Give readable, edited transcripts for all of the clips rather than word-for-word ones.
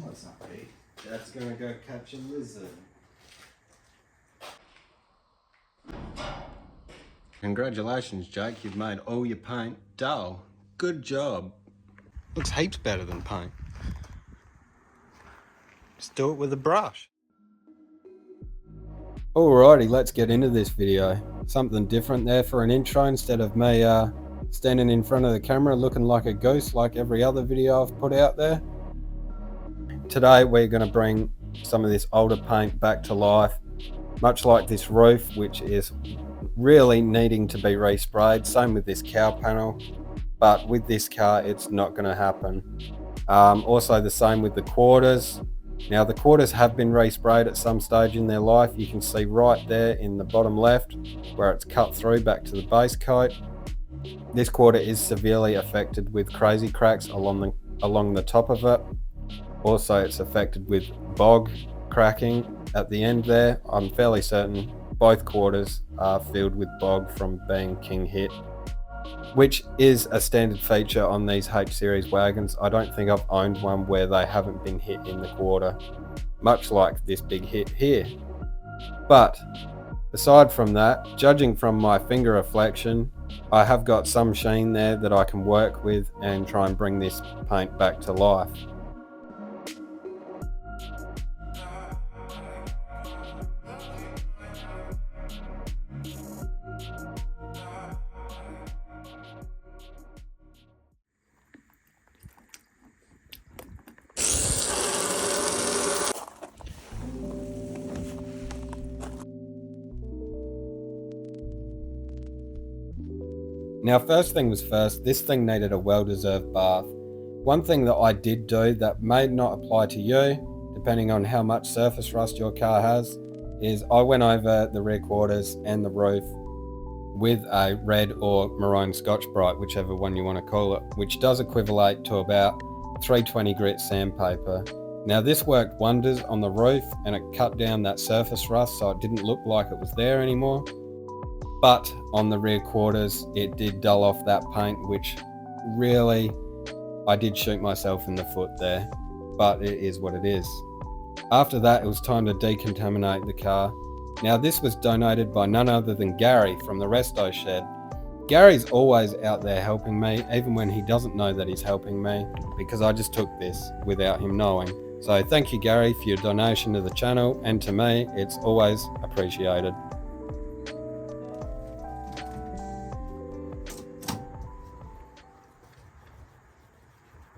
No, it's not big. Dad's gonna go catch a lizard. Congratulations, Jake. You've made all your paint dull. Good job. Looks heaps better than paint. Just do it with a brush. Alrighty, let's get into this video. Something different there for an intro instead of me standing in front of the camera looking like a ghost like every other video I've put out there. Today we're going to bring some of this older paint back to life, much like this roof, which is really needing to be resprayed. Same with this cow panel, but with this car it's not going to happen. Also the same with the quarters. Now the quarters have been resprayed at some stage in their life. You can see right there in the bottom left where it's cut through back to the base coat. This quarter is severely affected with crazy cracks along the top of it. Also it's affected with bog cracking at the end there. I'm fairly certain both quarters are filled with bog from being king hit, which is a standard feature on these H series wagons. I don't think I've owned one where they haven't been hit in the quarter, much like this big hit here. But aside from that, judging from my finger reflection, I have got some sheen there that I can work with and try and bring this paint back to life. Now, first thing was first, this thing needed a well-deserved bath. One thing that I did do that may not apply to you, depending on how much surface rust your car has, is I went over the rear quarters and the roof with a red or maroon Scotch-Brite, whichever one you want to call it, which does equivalent to about 320 grit sandpaper. Now this worked wonders on the roof and it cut down that surface rust so it didn't look like it was there anymore. But on the rear quarters, it did dull off that paint, which really, I did shoot myself in the foot there, but it is what it is. After that, it was time to decontaminate the car. Now this was donated by none other than Gary from the Resto Shed. Gary's always out there helping me, even when he doesn't know that he's helping me, because I just took this without him knowing. So thank you, Gary, for your donation to the channel, and to me, it's always appreciated.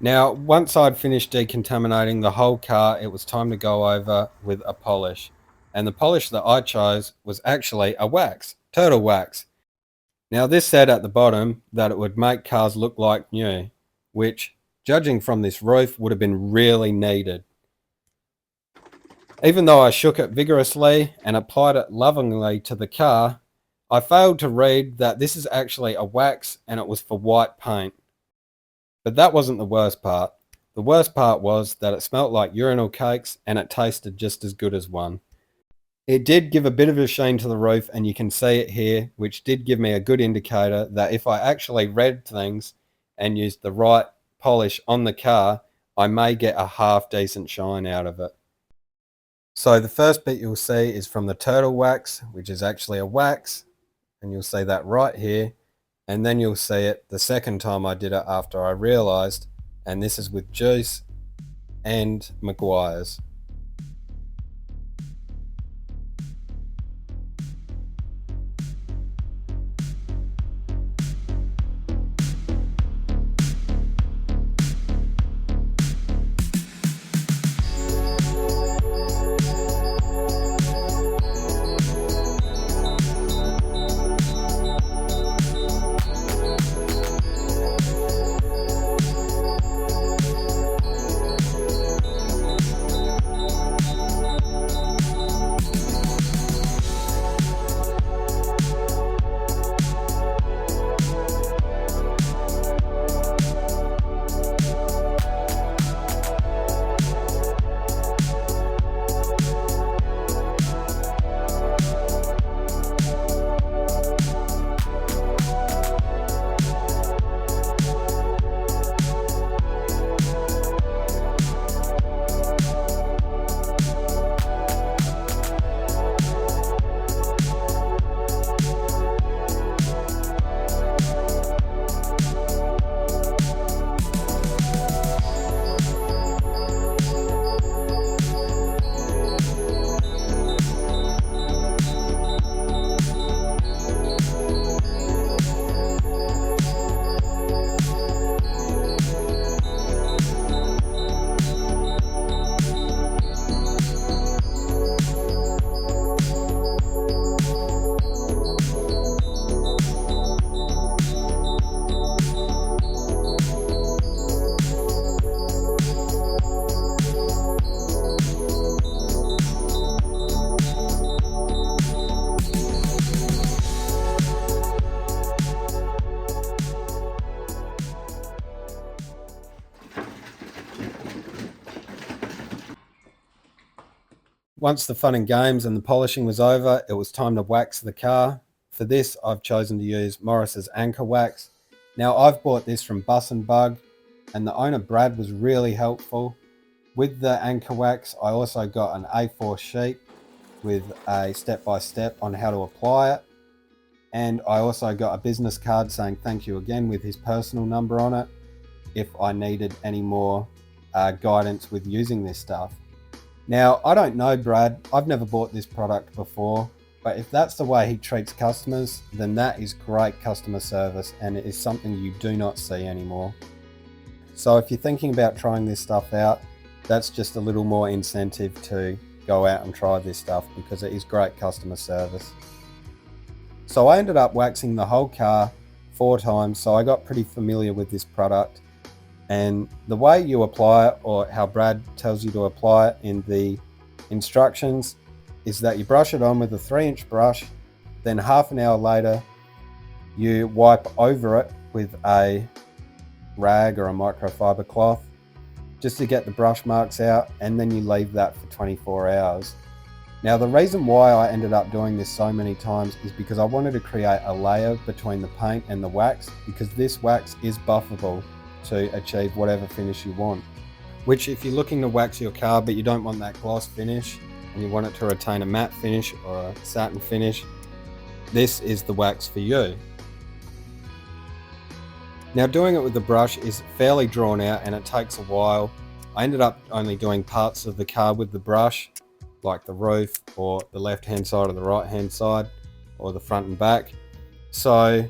Now, once I'd finished decontaminating the whole car, it was time to go over with a polish. And the polish that I chose was actually a wax, turtle wax. Now, this said at the bottom that it would make cars look like new, which, judging from this roof, would have been really needed. Even though I shook it vigorously and applied it lovingly to the car, I failed to read that this is actually a wax and it was for white paint. But that wasn't the worst part. The worst part was that it smelt like urinal cakes and it tasted just as good as one. It did give a bit of a sheen to the roof, and you can see it here, which did give me a good indicator that if I actually read things and used the right polish on the car, I may get a half decent shine out of it. So the first bit you'll see is from the turtle wax, which is actually a wax, and you'll see that right here. And then you'll see it the second time I did it after I realized, and this is with Juice and Maguire's. Once the fun and games and the polishing was over, it was time to wax the car. For this, I've chosen to use Morris's ANKOR wax. Now, I've bought this from Bus and Bug, and the owner Brad was really helpful. With the ANKOR wax, I also got an A4 sheet with a step-by-step on how to apply it. And I also got a business card saying thank you again with his personal number on it if I needed any more guidance with using this stuff. Now, I don't know Brad, I've never bought this product before, but if that's the way he treats customers, then that is great customer service and it is something you do not see anymore. So if you're thinking about trying this stuff out, that's just a little more incentive to go out and try this stuff because it is great customer service. So I ended up waxing the whole car 4 times, so I got pretty familiar with this product. And the way you apply it, or how Brad tells you to apply it in the instructions, is that you brush it on with a 3-inch brush, then half an hour later you wipe over it with a rag or a microfiber cloth just to get the brush marks out, and then you leave that for 24 hours. Now, the reason why I ended up doing this so many times is because I wanted to create a layer between the paint and the wax, because this wax is buffable to achieve whatever finish you want. Which, if you're looking to wax your car but you don't want that gloss finish and you want it to retain a matte finish or a satin finish, this is the wax for you. Now, doing it with the brush is fairly drawn out and it takes a while. I ended up only doing parts of the car with the brush, like the roof or the left hand side or the right hand side or the front and back. So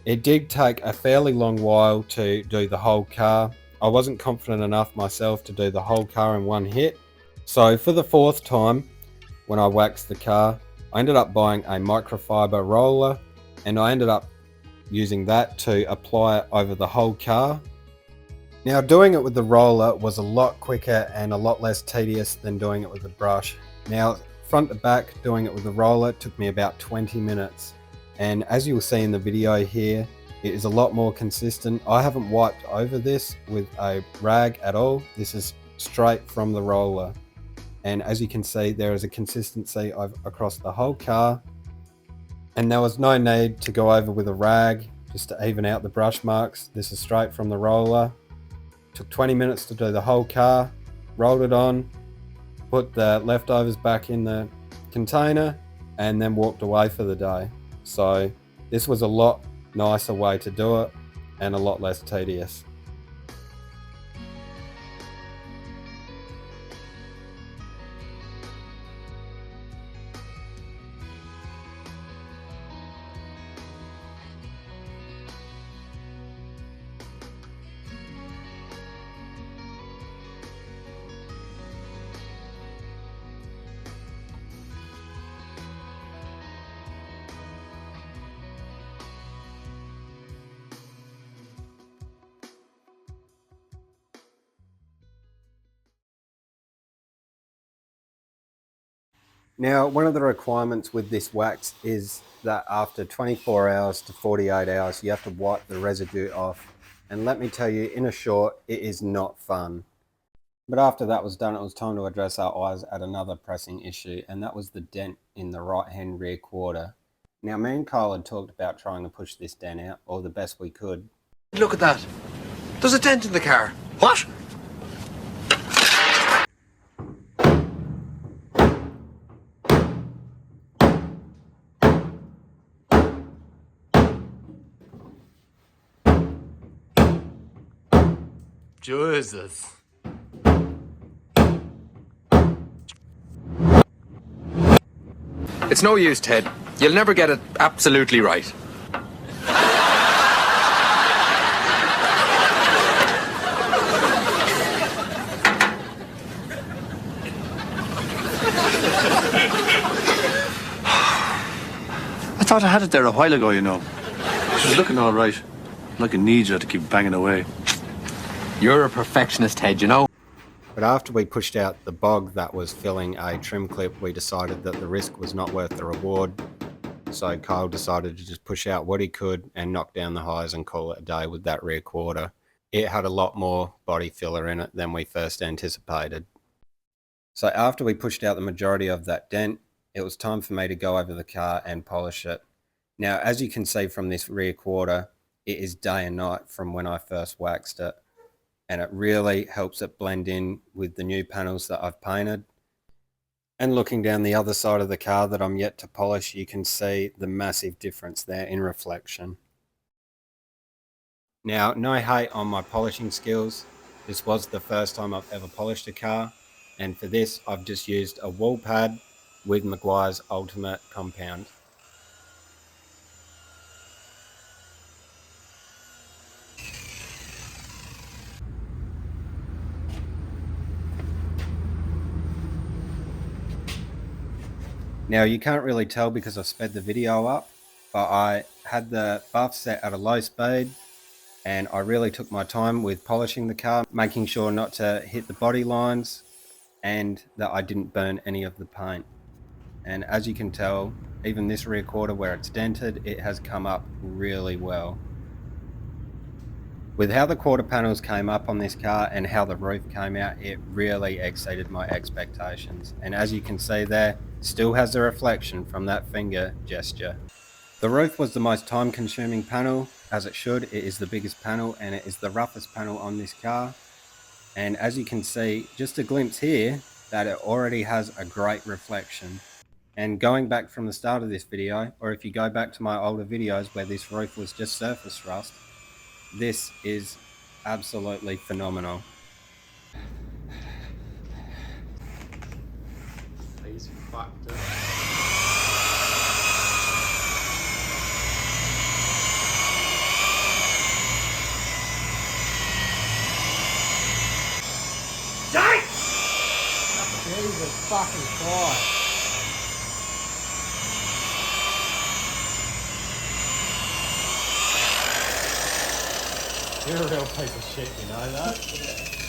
it did take a fairly long while to do the whole car. I wasn't confident enough myself to do the whole car in one hit. So for the 4th time, when I waxed the car, I ended up buying a microfiber roller and I ended up using that to apply it over the whole car. Now, doing it with the roller was a lot quicker and a lot less tedious than doing it with the brush. Now, front to back, doing it with the roller took me about 20 minutes. And as you'll see in the video here, it is a lot more consistent. I haven't wiped over this with a rag at all. This is straight from the roller. And as you can see, there is a consistency across the whole car. And there was no need to go over with a rag just to even out the brush marks. This is straight from the roller. Took 20 minutes to do the whole car, rolled it on, put the leftovers back in the container, and then walked away for the day. So this was a lot nicer way to do it and a lot less tedious. Now, one of the requirements with this wax is that after 24 hours to 48 hours, you have to wipe the residue off. And let me tell you, in a short, it is not fun. But after that was done, it was time to address our eyes at another pressing issue, and that was the dent in the right-hand rear quarter. Now, me and Kyle had talked about trying to push this dent out, or the best we could. Look at that. There's a dent in the car. What? Jesus. It's no use, Ted. You'll never get it absolutely right. I thought I had it there a while ago, you know. She's looking all right. Like a ninja to keep banging away. You're a perfectionist, Ted, you know. But after we pushed out the bog that was filling a trim clip, we decided that the risk was not worth the reward. So Kyle decided to just push out what he could and knock down the highs and call it a day with that rear quarter. It had a lot more body filler in it than we first anticipated. So after we pushed out the majority of that dent, it was time for me to go over the car and polish it. Now, as you can see from this rear quarter, it is day and night from when I first waxed it. And it really helps it blend in with the new panels that I've painted. And looking down the other side of the car that I'm yet to polish, you can see the massive difference there in reflection. Now, no hate on my polishing skills. This was the first time I've ever polished a car, and for this I've just used a wall pad with Meguiar's Ultimate Compound. Now you can't really tell because I've sped the video up, but I had the buff set at a low speed and I really took my time with polishing the car, making sure not to hit the body lines and that I didn't burn any of the paint. And as you can tell, even this rear quarter where it's dented, it has come up really well. With how the quarter panels came up on this car and how the roof came out, it really exceeded my expectations. And as you can see there, still has a reflection from that finger gesture. The roof was the most time consuming panel, as it should. It is the biggest panel and it is the roughest panel on this car. And as you can see, just a glimpse here, that it already has a great reflection. And going back from the start of this video, or if you go back to my older videos where this roof was just surface rust, this is absolutely phenomenal. He's fucked up. Jesus fucking Christ. You're a real piece of shit, you know that?